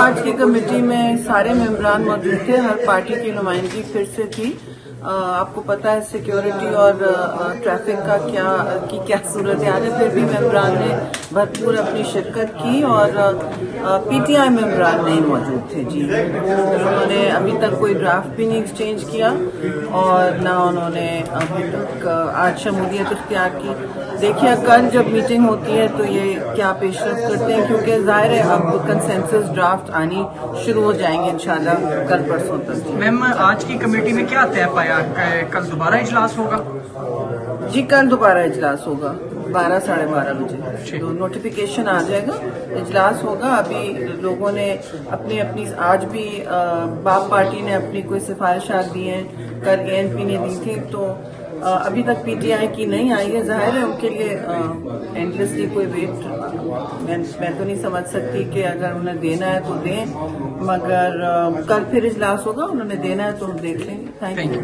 आज की कमेटी में सारे मेंबरान मौजूद थे, हर पार्टी की नुमाइंदगी फिर से थी। आपको पता है सिक्योरिटी और ट्रैफिक का क्या सूरत हाल है, फिर भी मेंबरान ने भरपूर अपनी शिरकत की और पीटीआई मेंबरान नहीं मौजूद थे जी। उन्होंने अभी तक कोई ड्राफ्ट भी नहीं एक्सचेंज किया और ना उन्होंने अभी तक आज शमूलियत इख्तियार की। देखिए कल जब मीटिंग होती है तो ये क्या पेशरफ करते हैं, क्योंकि जाहिर है अब कंसेंसस ड्राफ्ट आनी शुरू हो जाएंगे इंशाल्लाह कल परसों तक। मैम आज की कमेटी में क्या तय पाया, कल दोबारा इजलास होगा? जी कल दोबारा इजलास होगा 12 साढ़े 12 बजे, तो नोटिफिकेशन आ जाएगा, इजलास होगा। अभी लोगों ने अपनी आज भी बाप पार्टी ने अपनी कोई सिफारिशात दी हैं, कल एएनपी ने दी थी, तो अभी तक पीटीआई की नहीं आई है। जाहिर है उनके लिए एंडलेसली कोई वेट मैं तो नहीं समझ सकती कि अगर उन्हें देना है तो दें, मगर कल फिर इजलास होगा, उन्होंने देना है तो हम देख लेंगे। Thank you.